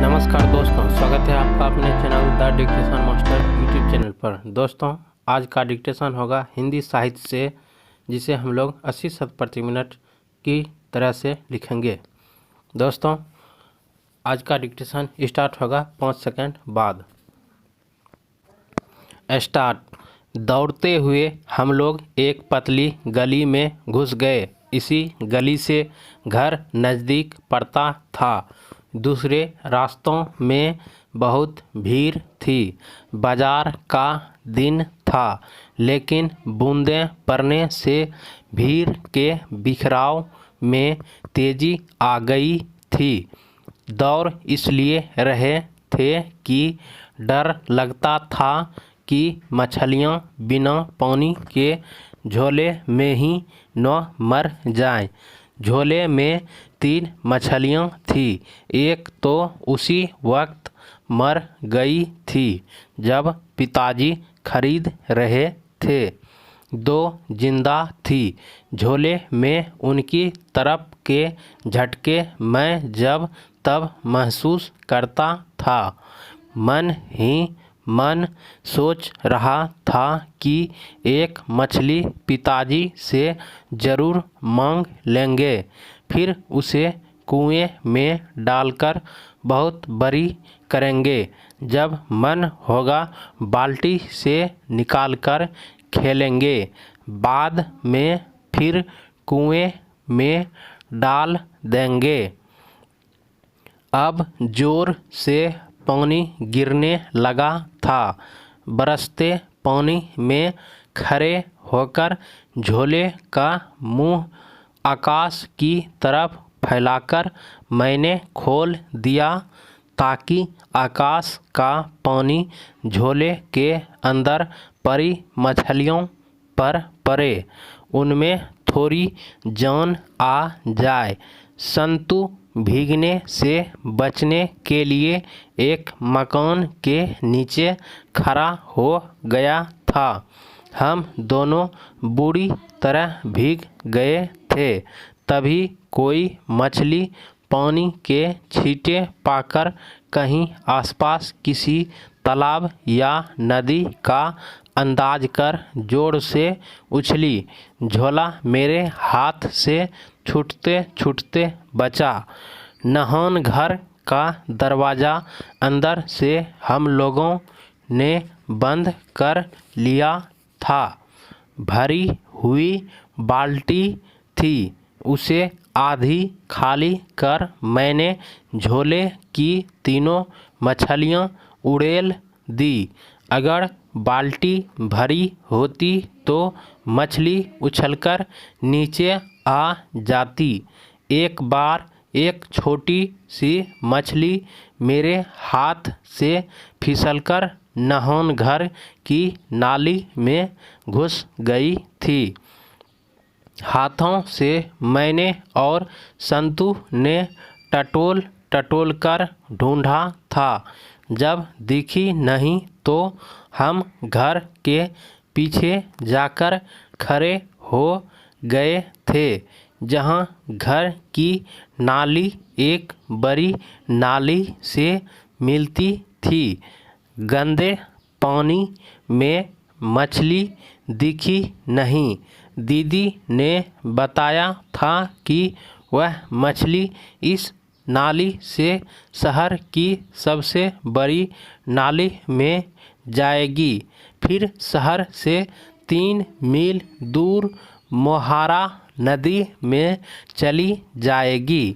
नमस्कार दोस्तों, स्वागत है आपका अपने channel the dictation master YouTube channel पर। दोस्तों, आज का डिक्टेशन होगा हिंदी साहित्य से, जिसे हम लोग 80 शब्द प्रति मिनट की तरह से लिखेंगे। दोस्तों, आज का डिक्टेशन स्टार्ट होगा 5 सेकंड बाद। स्टार्ट। दौड़ते हुए हम लोग एक पतली गली में घुस गए। इसी गली से घर नज़दीक पड़ता था। दूसरे रास्तों में बहुत भीड़ थी। बाजार का दिन था, लेकिन बूंदें पड़ने से भीड़ के बिखराव में तेजी आ गई थी। दौड़ इसलिए रहे थे कि डर लगता था कि मछलियाँ बिना पानी के झोले में ही न मर जाएं। झोले में 3 मछलियाँ थीं। एक तो उसी वक्त मर गई थी जब पिताजी खरीद रहे थे। 2 जिंदा थी। झोले में उनकी तरफ के झटके मैं जब तब महसूस करता था। मन ही मन सोच रहा था कि एक मछली पिताजी से ज़रूर मांग लेंगे, फिर उसे कुएं में डालकर बहुत बड़ी करेंगे। जब मन होगा बाल्टी से निकालकर खेलेंगे। बाद में फिर कुएं में डाल देंगे। अब जोर से पानी गिरने लगा था। बरसते पानी में खड़े होकर झोले का मुंह आकाश की तरफ फैलाकर मैंने खोल दिया ताकि आकाश का पानी झोले के अंदर पड़ी मछलियों पर पड़े, उनमें थोड़ी जान आ जाए। संतु भीगने से बचने के लिए एक मकान के नीचे खड़ा हो गया था। हम दोनों बुरी तरह भीग गए थे। तभी कोई मछली पानी के छींटे पाकर कहीं आसपास किसी तालाब या नदी का अंदाज कर जोर से उछली। झोला मेरे हाथ से छूटते छूटते बचा। नहान घर का दरवाज़ा अंदर से हम लोगों ने बंद कर लिया था। भरी हुई बाल्टी थी, उसे आधी खाली कर मैंने झोले की 3 मछलियाँ उड़ेल दी। अगर बाल्टी भरी होती तो मछली उछलकर नीचे आ जाती। एक बार एक छोटी सी मछली मेरे हाथ से फिसलकर नहान घर की नाली में घुस गई थी। हाथों से मैंने और संतु ने टटोल टटोल कर ढूंढा था। जब दिखी नहीं तो हम घर के पीछे जाकर खड़े हो गए थे, जहां घर की नाली एक बड़ी नाली से मिलती थी। गंदे पानी में मछली दिखी नहीं। दीदी ने बताया था कि वह मछली इस नाली से शहर की सबसे बड़ी नाली में जाएगी, फिर शहर से 3 मील दूर मोहारा नदी में चली जाएगी।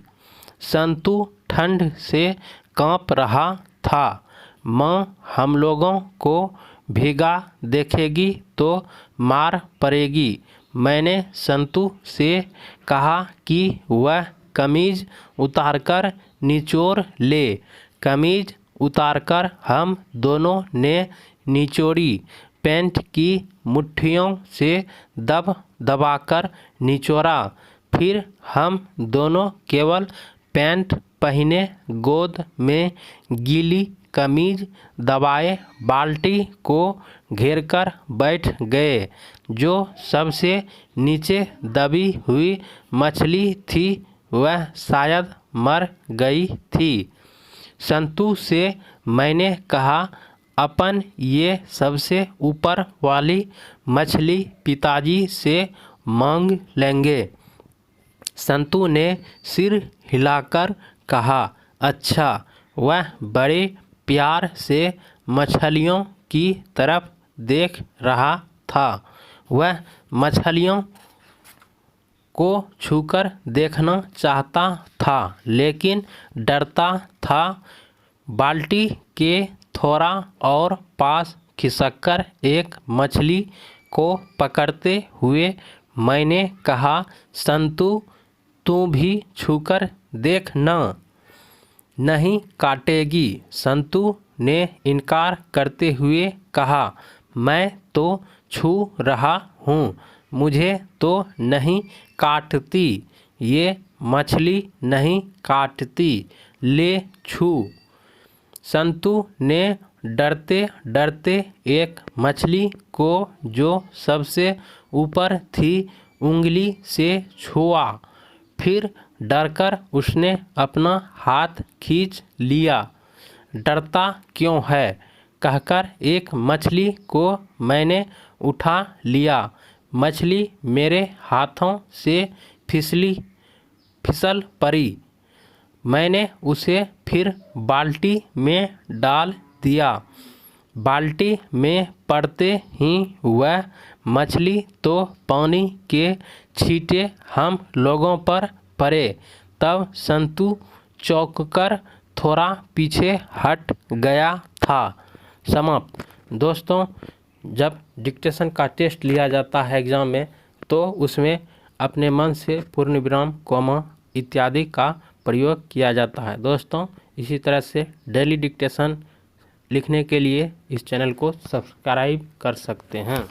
संतु ठंड से कांप रहा था। माँ हम लोगों को भीगा देखेगी तो मार पड़ेगी। मैंने संतु से कहा कि वह कमीज उतारकर निचोड़ ले। कमीज उतारकर हम दोनों ने निचोड़ी। पैंट की मुट्ठियों से दब दबाकर निचोड़ा। फिर हम दोनों केवल पैंट पहने गोद में गीली कमीज दबाए बाल्टी को घेरकर बैठ गए। जो सबसे नीचे दबी हुई मछली थी वह शायद मर गई थी। संतू से मैंने कहा, अपन ये सबसे ऊपर वाली मछली पिताजी से मांग लेंगे। संतू ने सिर हिलाकर कहा, अच्छा। वह बड़े प्यार से मछलियों की तरफ देख रहा था। वह मछलियों को छूकर देखना चाहता था, लेकिन डरता था। बाल्टी के थोड़ा और पास खिसककर एक मछली को पकड़ते हुए मैंने कहा, संतू तू भी छूकर देख न, नहीं काटेगी। संतू ने इनकार करते हुए कहा, मैं तो छू रहा हूँ, मुझे तो नहीं काटती, ये मछली नहीं काटती, ले छू। संतू ने डरते डरते एक मछली को जो सबसे ऊपर थी उंगली से छुआ। फिर डरकर उसने अपना हाथ खींच लिया। डरता क्यों है कहकर एक मछली को मैंने उठा लिया। मछली मेरे हाथों से फिसल पड़ी। मैंने उसे फिर बाल्टी में डाल दिया। बाल्टी में पड़ते ही वह मछली तो पानी के छींटे हम लोगों पर पड़े। तब संतू चौंककर थोड़ा पीछे हट गया था। समाप्त। दोस्तों, जब डिक्टेशन का टेस्ट लिया जाता है एग्ज़ाम में, तो उसमें अपने मन से पूर्ण विराम, कॉमा इत्यादि का प्रयोग किया जाता है। दोस्तों, इसी तरह से डेली डिक्टेशन लिखने के लिए इस चैनल को सब्सक्राइब कर सकते हैं।